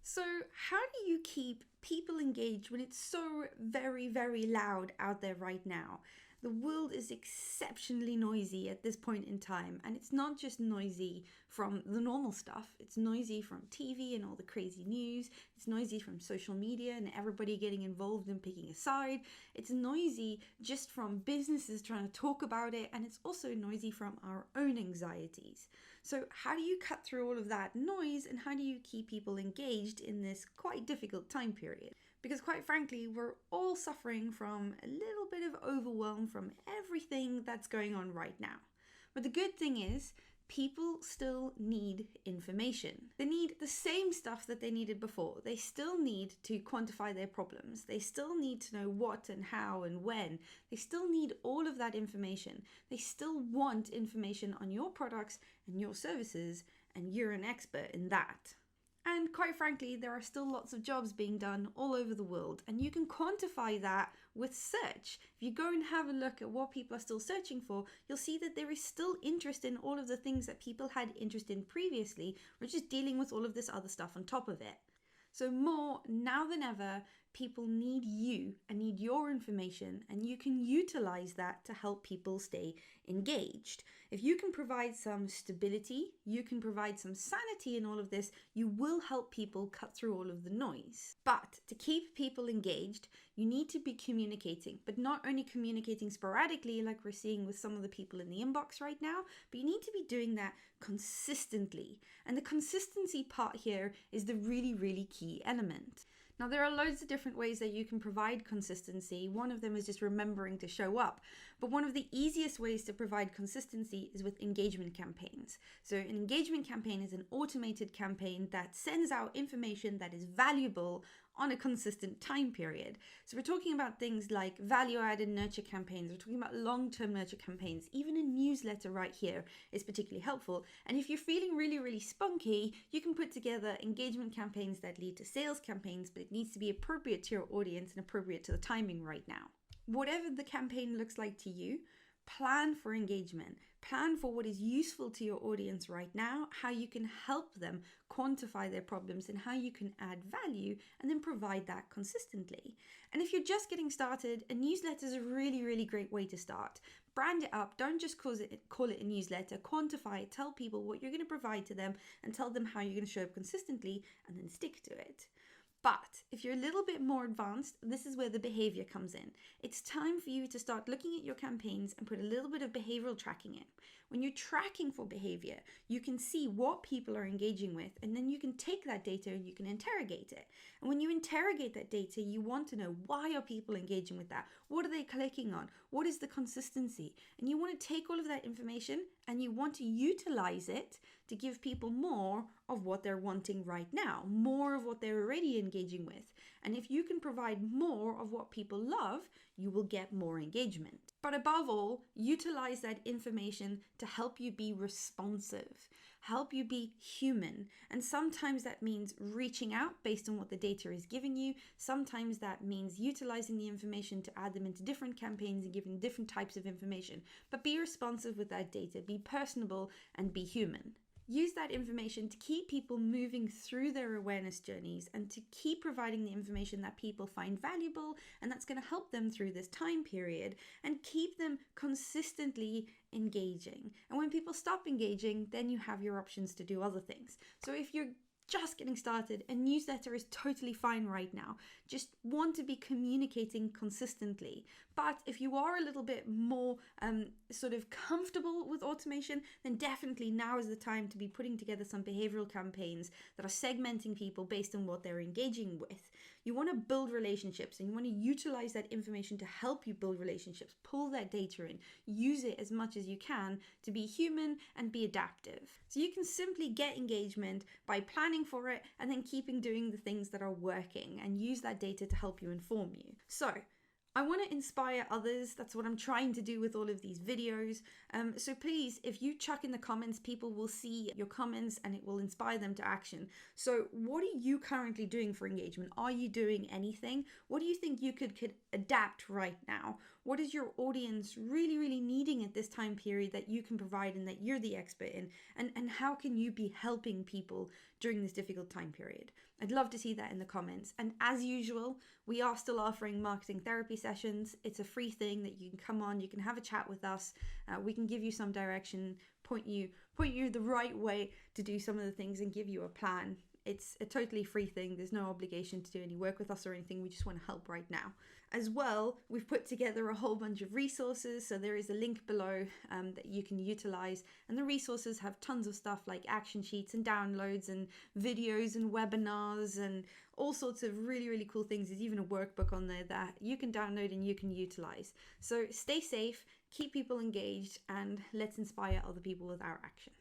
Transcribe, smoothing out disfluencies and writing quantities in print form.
So, how do you keep people engaged when it's so very, very loud out there right now? The world is exceptionally noisy at this point in time, and it's not just noisy from the normal stuff, it's noisy from TV and all the crazy news, it's noisy from social media and everybody getting involved and picking a side, it's noisy just from businesses trying to talk about it, and it's also noisy from our own anxieties. So, how do you cut through all of that noise, and how do you keep people engaged in this quite difficult time period? Because quite frankly, we're all suffering from a little bit of overwhelm from everything that's going on right now. But the good thing is, people still need information. They need the same stuff that they needed before. They still need to quantify their problems. They still need to know what and how and when. They still need all of that information. They still want information on your products and your services, and you're an expert in that. And quite frankly, there are still lots of jobs being done all over the world, and you can quantify that with search. If you go and have a look at what people are still searching for, you'll see that there is still interest in all of the things that people had interest in previously. We're just dealing with all of this other stuff on top of it. So more now than ever, people need you and need your information, and you can utilize that to help people stay engaged. If you can provide some stability, you can provide some sanity in all of this, you will help people cut through all of the noise. But to keep people engaged, you need to be communicating, but not only communicating sporadically like we're seeing with some of the people in the inbox right now, but you need to be doing that consistently. And the consistency part here is the really, really key element. Now, there are loads of different ways that you can provide consistency. One of them is just remembering to show up. But one of the easiest ways to provide consistency is with engagement campaigns. So an engagement campaign is an automated campaign that sends out information that is valuable on a consistent time period. So we're talking about things like value-added nurture campaigns. We're talking about long-term nurture campaigns. Even a newsletter right here is particularly helpful. And if you're feeling really, really spunky, you can put together engagement campaigns that lead to sales campaigns, but it needs to be appropriate to your audience and appropriate to the timing right now. Whatever the campaign looks like to you, plan for engagement. Plan for what is useful to your audience right now, how you can help them quantify their problems, and how you can add value, and then provide that consistently. And if you're just getting started, a newsletter is a really, really great way to start. Brand it up. Don't just call it a newsletter. Quantify it. Tell people what you're going to provide to them, and tell them how you're going to show up consistently, and then stick to it. But if you're a little bit more advanced, this is where the behavior comes in. It's time for you to start looking at your campaigns and put a little bit of behavioral tracking in. When you're tracking for behavior, you can see what people are engaging with, and then you can take that data and you can interrogate it. And when you interrogate that data, you want to know, why are people engaging with that? What are they clicking on? What is the consistency? And you want to take all of that information and you want to utilize it to give people more of what they're wanting right now, more of what they're already engaging with. And if you can provide more of what people love, you will get more engagement. But above all, utilize that information to help you be responsive, help you be human. And sometimes that means reaching out based on what the data is giving you. Sometimes that means utilizing the information to add them into different campaigns and giving different types of information. But be responsive with that data, be personable, and be human. Use that information to keep people moving through their awareness journeys and to keep providing the information that people find valuable and that's going to help them through this time period and keep them consistently engaging. And when people stop engaging, then you have your options to do other things. So if you're just getting started, a newsletter is totally fine right now. Just want to be communicating consistently. But if you are a little bit more sort of comfortable with automation, then definitely now is the time to be putting together some behavioral campaigns that are segmenting people based on what they're engaging with. You want to build relationships and you want to utilize that information to help you build relationships. Pull that data in, use it as much as you can to be human and be adaptive. So you can simply get engagement by planning for it and then keeping doing the things that are working, and use that data to help you inform you. So I want to inspire others. That's what I'm trying to do with all of these videos. So please, if you chuck in the comments, people will see your comments and it will inspire them to action. So what are you currently doing for engagement? Are you doing anything? What do you think you could adapt right now? What is your audience really, really needing at this time period that you can provide and that you're the expert in? And how can you be helping people during this difficult time period? I'd love to see that in the comments. And as usual, we are still offering marketing therapy sessions. It's a free thing that you can come on, you can have a chat with us. We can give you some direction, point you the right way to do some of the things and give you a plan. It's a totally free thing. There's no obligation to do any work with us or anything. We just want to help right now. As well, we've put together a whole bunch of resources. So there is a link below that you can utilize. And the resources have tons of stuff like action sheets and downloads and videos and webinars and all sorts of really, really cool things. There's even a workbook on there that you can download and you can utilize. So stay safe, keep people engaged, and let's inspire other people with our action.